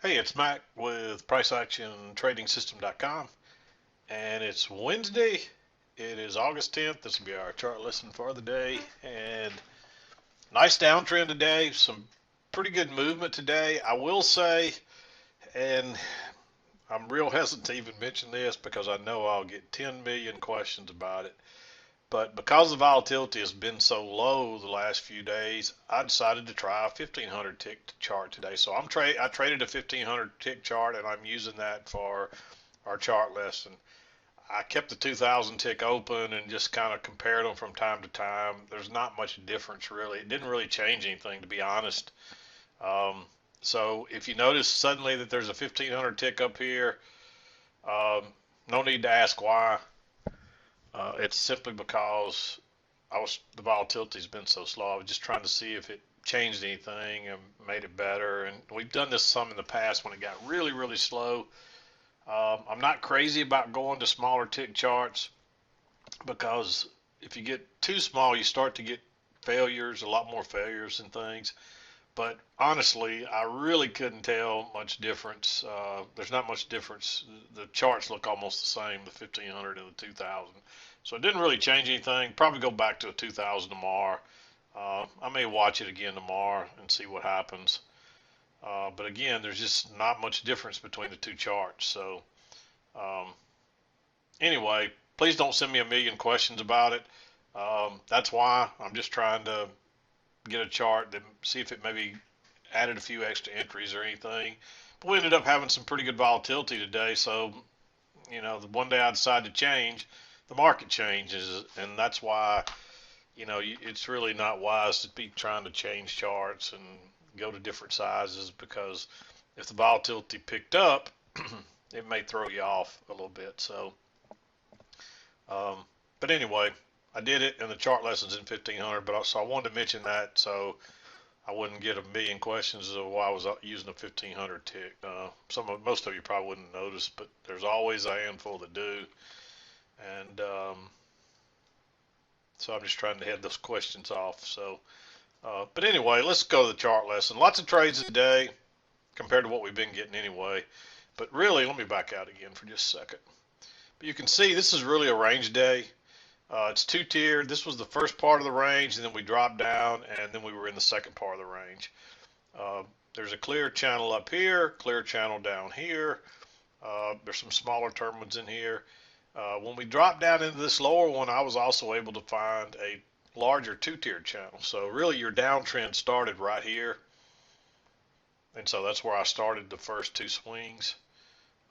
Hey, it's Mack with PriceActionTradingSystem.com, and it's Wednesday. It is August 10th. This will be our chart lesson for the day, and nice downtrend today. Some pretty good movement today. I will say, and I'm real hesitant to even mention this because I know I'll get 10 million questions about it. But because the volatility has been so low the last few days, I decided to try a 1500 tick chart today. So I traded a 1500 tick chart and I'm using that for our chart lesson. I kept the 2000 tick open and just kind of compared them from time to time. There's not much difference really. It didn't really change anything, to be honest. Um, so if you notice suddenly that there's a 1500 tick up here, no need to ask why. It's simply because the volatility's been so slow. I was just trying to see if it changed anything and made it better. And we've done this some in the past when it got really, really slow. I'm not crazy about going to smaller tick charts because if you get too small, you start to get failures, a lot more failures and things. But honestly, I really couldn't tell much difference. There's not much difference. The charts look almost the same, the 1500 and the 2000. So it didn't really change anything. Probably go back to a 2000 tomorrow. I may watch it again tomorrow and see what happens. But again, there's just not much difference between the two charts. So um, anyway, please don't send me a million questions about it. That's why I'm just trying to get a chart that see if it maybe added a few extra entries or anything. But we ended up having some pretty good volatility today. So, the one day I decide to change, the market changes. And that's why, it's really not wise to be trying to change charts and go to different sizes because if the volatility picked up, it may throw you off a little bit. Um, but anyway, I did it, and the chart lesson's in 1500. But so I wanted to mention that so I wouldn't get a million questions of why I was using a 1500 tick. Most of you probably wouldn't notice, but there's always a handful that do, and so I'm just trying to head those questions off. But anyway, let's go to the chart lesson. Lots of trades today compared to what we've been getting anyway. But really, let me back out again for just a second. But you can see this is really a range day. It's two-tiered. This was the first part of the range, and then we dropped down, and then we were in the second part of the range. There's a clear channel up here, clear channel down here. There's some smaller term ones in here. When we dropped down into this lower one, I was also able to find a larger two-tiered channel. So really your downtrend started right here. And so that's where I started the first two swings.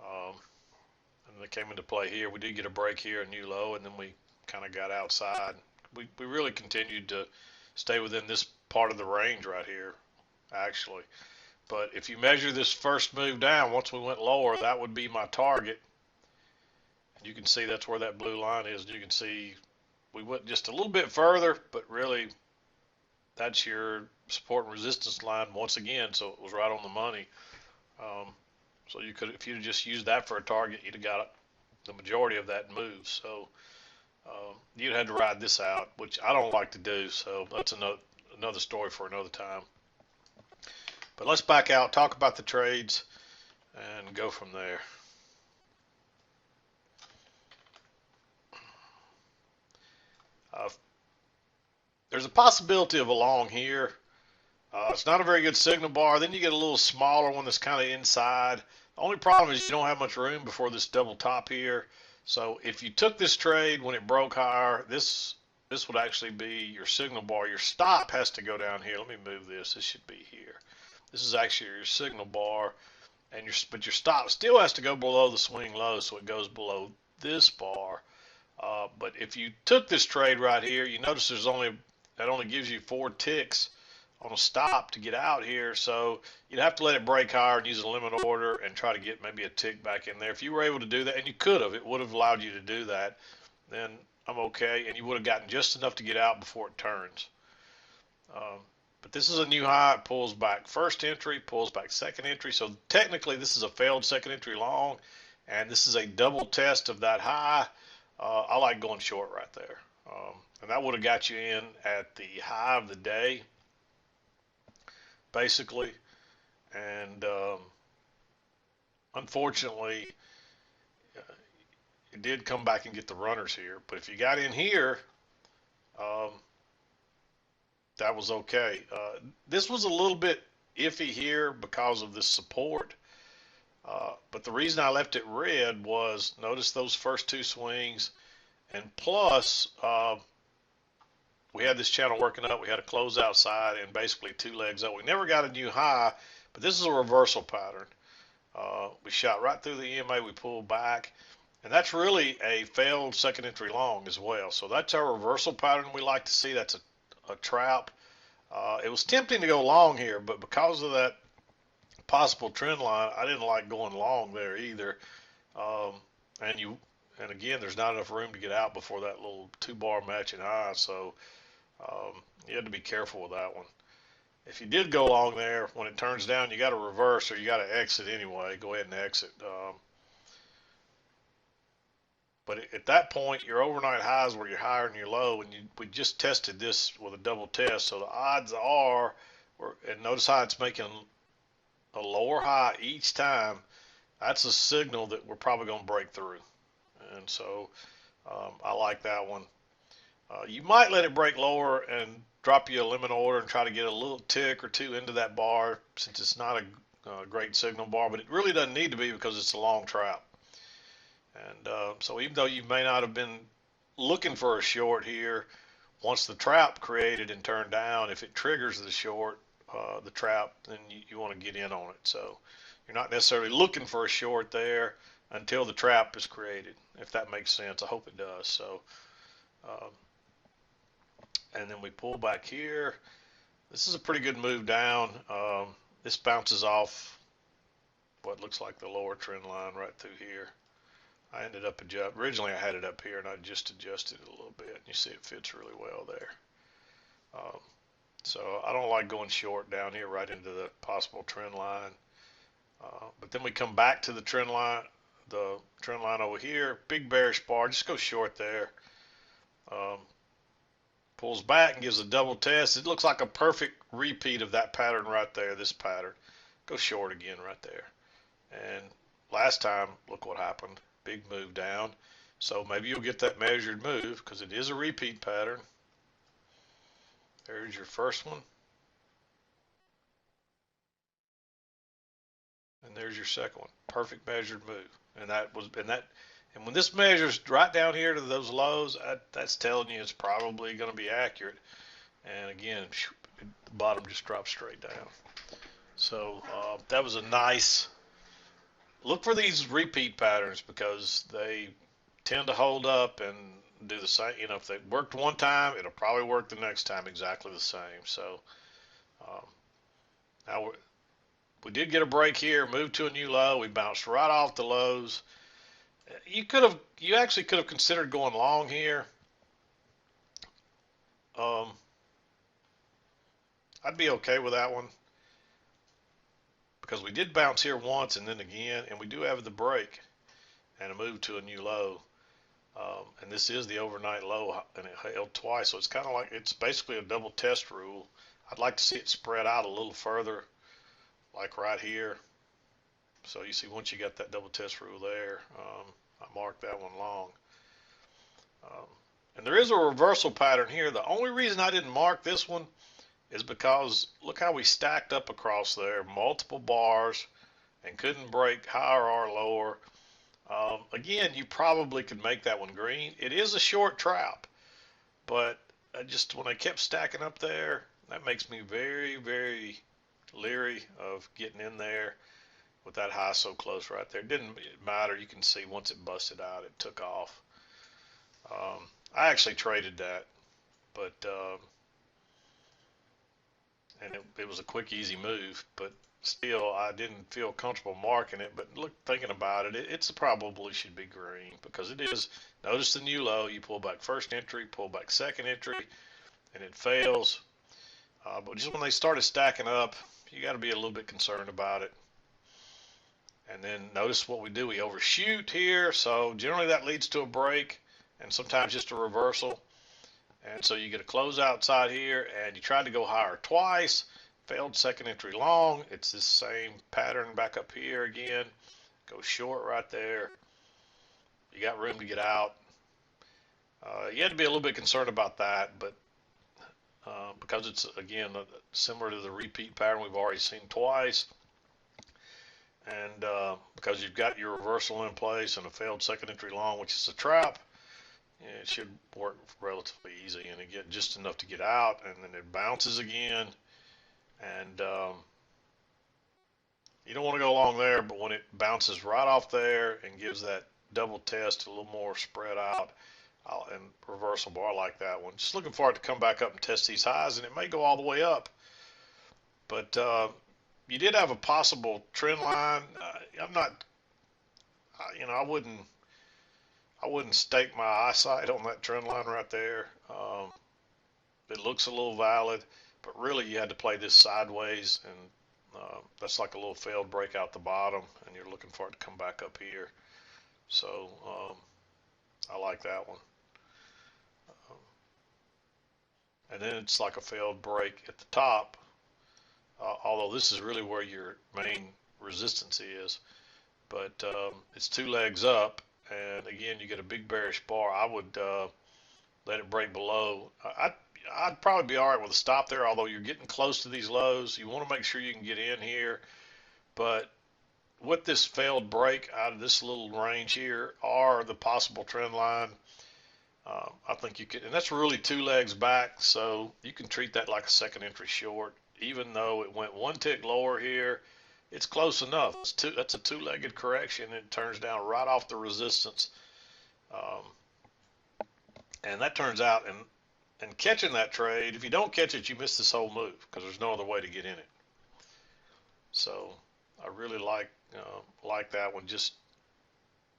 And they came into play here. We did get a break here, a new low, and then we kind of got outside. We really continued to stay within this part of the range right here, actually. But if you measure this first move down, once we went lower, that would be my target. You can see that's where that blue line is. You can see we went just a little bit further, but really that's your support and resistance line once again. So it was right on the money. So you could, if you just used that for a target, you'd have got the majority of that move. So you'd have to ride this out, which I don't like to do. So that's another story for another time. But let's back out, talk about the trades, and go from there. Uh, there's a possibility of a long here. It's not a very good signal bar. Then you get a little smaller one that's kind of inside. The only problem is you don't have much room before this double top here. So if you took this trade when it broke higher, this would actually be your signal bar. Your stop has to go down here. Let me move this. This should be here. This is actually your signal bar, and but your stop still has to go below the swing low, so it goes below this bar. But if you took this trade right here, you notice that only gives you 4 ticks on a stop to get out here, so you'd have to let it break higher and use a limit order and try to get maybe a tick back in there. If you were able to do that, and you could have, it would have allowed you to do that, then I'm okay, and you would have gotten just enough to get out before it turns. But this is a new high. It pulls back first entry, pulls back second entry, so technically this is a failed second entry long, and this is a double test of that high. I like going short right there. And that would have got you in at the high of the day, basically. And unfortunately, it did come back and get the runners here. But if you got in here, um, that was okay. This was a little bit iffy here because of this support. But the reason I left it red was notice those first two swings, and plus we had this channel working up. We had a close outside and basically two legs up. We never got a new high, but this is a reversal pattern. We shot right through the EMA. We pulled back, and that's really a failed second entry long as well. So that's our reversal pattern we like to see. That's a trap. It was tempting to go long here, but because of that possible trend line, I didn't like going long there either. Um, and again, there's not enough room to get out before that little 2-bar matching high. So you had to be careful with that one. If you did go long there, when it turns down, you got to reverse or you got to exit anyway. Go ahead and exit. But at that point, your overnight highs were your higher and your low, and we just tested this with a double test. So the odds are, and notice how it's making a lower high each time. That's a signal that we're probably going to break through. And so I like that one. You might let it break lower and drop you a limit order and try to get a little tick or two into that bar since it's not a great signal bar, but it really doesn't need to be because it's a long trap. And so even though you may not have been looking for a short here, once the trap created and turned down, if it triggers the short, the trap, then you want to get in on it. So you're not necessarily looking for a short there until the trap is created, if that makes sense. I hope it does. So, and then we pull back here. This is a pretty good move down. This bounces off what looks like the lower trend line right through here. I ended up originally I had it up here and I just adjusted it a little bit. You see it fits really well there. So I don't like going short down here right into the possible trend line. But then we come back to the trend line over here. Big bearish bar. Just go short there. Pulls back and gives a double test. It looks like a perfect repeat of that pattern right there, this pattern. Go short again right there. And last time, look what happened. Big move down. So maybe you'll get that measured move because it is a repeat pattern. There's your first one. And there's your second one. Perfect measured move. And when this measures right down here to those lows, that's telling you it's probably going to be accurate. And again, the bottom just drops straight down. So that was a nice look for these repeat patterns because they tend to hold up and do the same. You know, if they worked one time, it'll probably work the next time exactly the same. So now we did get a break here, moved to a new low. We bounced right off the lows. You actually could have considered going long here. I'd be okay with that one because we did bounce here once and then again, and we do have the break and a move to a new low. And this is the overnight low, and it held twice, so it's kind of like it's basically a double test rule. I'd like to see it spread out a little further, like right here. So you see, once you got that double test rule there, I marked that one long. And there is a reversal pattern here. The only reason I didn't mark this one is because look how we stacked up across there, multiple bars, and couldn't break higher or lower. Again, you probably could make that one green. It is a short trap, but just when I kept stacking up there, that makes me very, very leery of getting in there with that high so close right there. It didn't matter. You can see once it busted out, it took off. I actually traded that, but and it was a quick, easy move, but still, I didn't feel comfortable marking it. But look, thinking about it, it's probably should be green because it is. Notice the new low. You pull back first entry, pull back second entry, and it fails. But just when they started stacking up, you got to be a little bit concerned about it. And then notice what we do. We overshoot here, so generally that leads to a break and sometimes just a reversal. And so you get a close outside here, and you tried to go higher twice, failed second entry long. It's this same pattern back up here again. Go short right there. You got room to get out. You had to be a little bit concerned about that, but because it's, again, similar to the repeat pattern we've already seen twice, and because you've got your reversal in place and a failed second entry long, which is a trap, it should work relatively easy, and again, just enough to get out, and then it bounces again, and you don't want to go long there, but when it bounces right off there and gives that double test a little more spread out, and reversal bar like that one, just looking for it to come back up and test these highs, and it may go all the way up, but you did have a possible trend line. I'm not, I wouldn't stake my eyesight on that trend line right there. It looks a little valid, but really you had to play this sideways, and that's like a little failed break out the bottom, and you're looking for it to come back up here. So I like that one. And then it's like a failed break at the top, although this is really where your main resistance is. But it's two legs up, and again, you get a big bearish bar. I would let it break below. I'd probably be all right with a stop there, although you're getting close to these lows. You want to make sure you can get in here, but with this failed break out of this little range here, or the possible trend line, I think you could, and that's really two legs back, so you can treat that like a second entry short. Even though it went one tick lower here, it's close enough. That's a two-legged correction. It turns down right off the resistance, and that turns out, and catching that trade, if you don't catch it, you miss this whole move because there's no other way to get in it. So I really like that one, just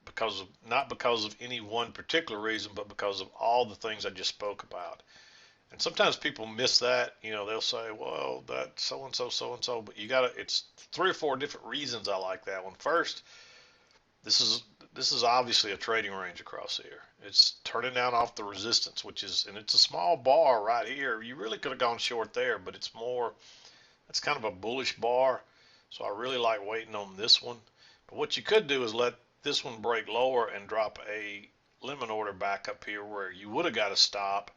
because of, not because of any one particular reason, but because of all the things I just spoke about. And sometimes people miss that. They'll say, well, that so and so, but it's 3 or 4 different reasons I like that one. First, this is obviously a trading range across here. It's turning down off the resistance, and it's a small bar right here. You really could have gone short there, but it's kind of a bullish bar. So I really like waiting on this one. But what you could do is let this one break lower and drop a limit order back up here where you would have got a stop.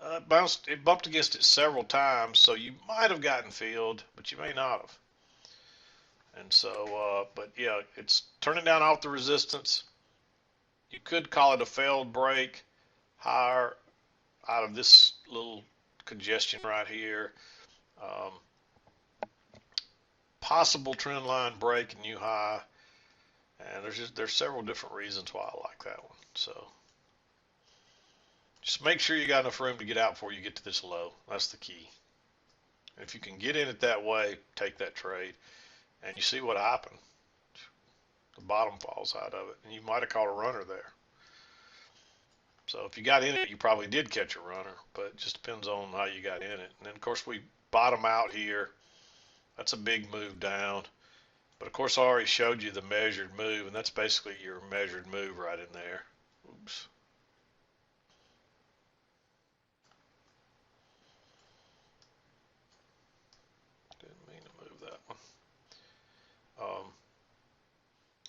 It bumped against it several times, so you might have gotten filled, but you may not have. And so, but yeah, it's turning down off the resistance. You could call it a failed break higher out of this little congestion right here. Possible trend line break, new high, and there's several different reasons why I like that one. So just make sure you got enough room to get out before you get to this low. That's the key. And if you can get in it that way, take that trade. And you see what happened. The bottom falls out of it, and you might have caught a runner there. So if you got in it, you probably did catch a runner, but it just depends on how you got in it. And then, of course, we bottom out here. That's a big move down. But, of course, I already showed you the measured move, and that's basically your measured move right in there. Oops. Didn't mean to move that one.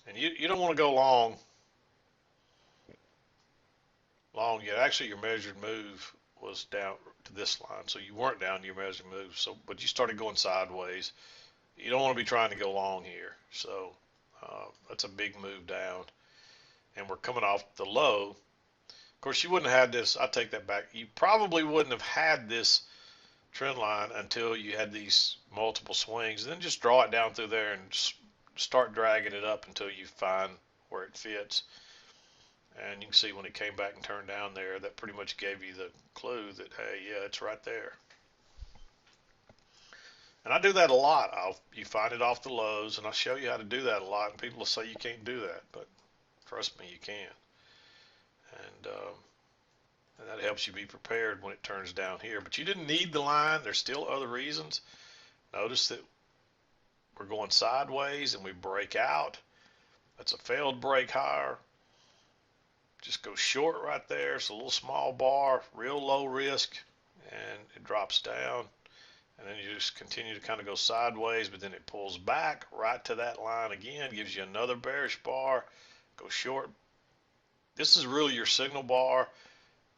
And you don't want to go long yet. Actually, your measured move was down to this line, so you weren't down to your measured move. So, but you started going sideways. You don't want to be trying to go long here. So that's a big move down, and we're coming off the low. Of course, you wouldn't have had this. I take that back. You probably wouldn't have had this trend line until you had these multiple swings. And then just draw it down through there and just start dragging it up until you find where it fits. And you can see when it came back and turned down there, that pretty much gave you the clue that, hey, yeah, it's right there. And I do that a lot. You find it off the lows, and I'll show you how to do that a lot. And people will say you can't do that, but trust me, you can. And that helps you be prepared when it turns down here. But you didn't need the line. There's still other reasons. Notice that we're going sideways and we break out. That's a failed break higher. Just go short right there. It's a little small bar, real low risk, and it drops down. and then you just continue to kind of go sideways, but then it pulls back right to that line again, gives you another bearish bar, go short. This is really your signal bar,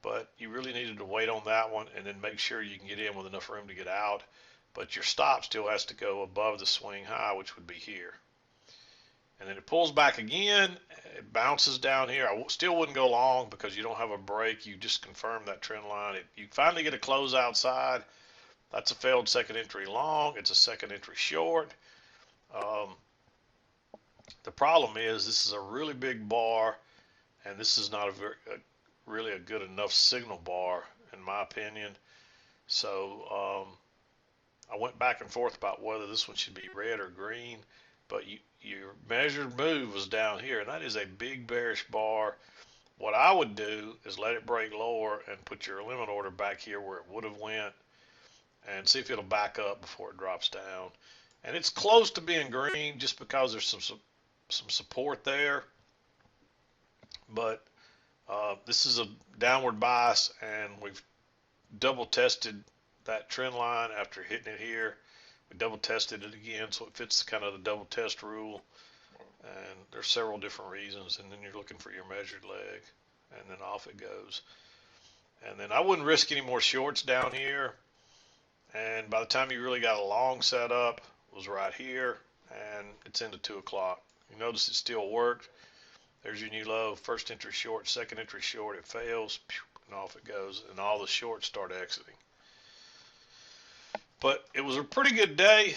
but you really needed to wait on that one and then make sure you can get in with enough room to get out. But your stop still has to go above the swing high, which would be here. And then it pulls back again, it bounces down here. I still wouldn't go long because you don't have a break. You just confirm that trend line. You finally get a close outside. That's a failed second entry long. It's a second entry short. The problem is this is a really big bar, and this is not really a good enough signal bar, in my opinion. So I went back and forth about whether this one should be red or green, but your measured move was down here, and that is a big bearish bar. What I would do is let it break lower and put your limit order back here where it would have went, and see if it'll back up before it drops down. And it's close to being green just because there's some support there, but this is a downward bias, and we've double tested that trend line after hitting it here. We double tested it again, so it fits kind of the double test rule, and there's several different reasons. And then you're looking for your measured leg, and then off it goes. And then I wouldn't risk any more shorts down here, and by the time you really got a long set up, it was right here, and it's into 2 o'clock. You notice it still worked. There's your new low, first entry short, second entry short, it fails, and off it goes, and all the shorts start exiting. But it was a pretty good day.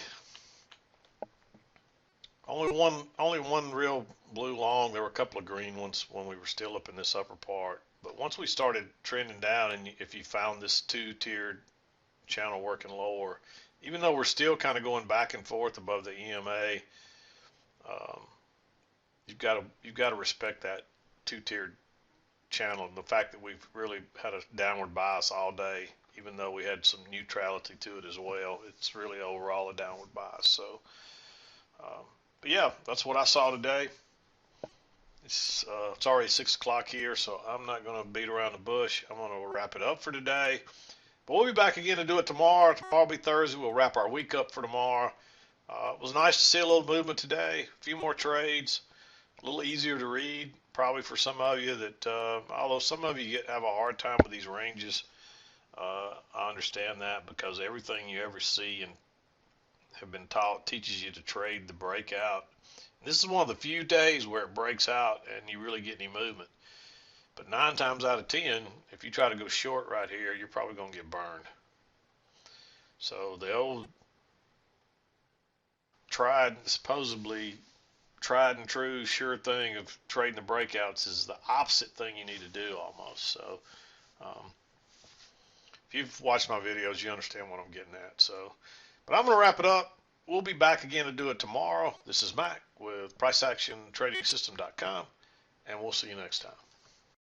Only one real blue long. There were a couple of green ones when we were still up in this upper part. But once we started trending down, and if you found this two-tiered channel working lower, even though we're still kind of going back and forth above the EMA, you've got to respect that two-tiered channel, and the fact that we've really had a downward bias all day, even though we had some neutrality to it as well. It's really overall a downward bias. So, but yeah, that's what I saw today. It's already 6 o'clock here, so I'm not going to beat around the bush. I'm going to wrap it up for today. But we'll be back again to do it tomorrow. Tomorrow will be Thursday. We'll wrap our week up for tomorrow. It was nice to see a little movement today. A few more trades. A little easier to read, probably for some of you that, although some of you have a hard time with these ranges. I understand that because everything you ever see and have been taught teaches you to trade the breakout. And this is one of the few days where it breaks out and you really get any movement. But 9 times out of 10, if you try to go short right here, you're probably going to get burned. So the old supposedly tried and true sure thing of trading the breakouts is the opposite thing you need to do almost. So if you've watched my videos, you understand what I'm getting at. So, but I'm going to wrap it up. We'll be back again to do it tomorrow. This is Mack with PriceActionTradingSystem.com, and we'll see you next time.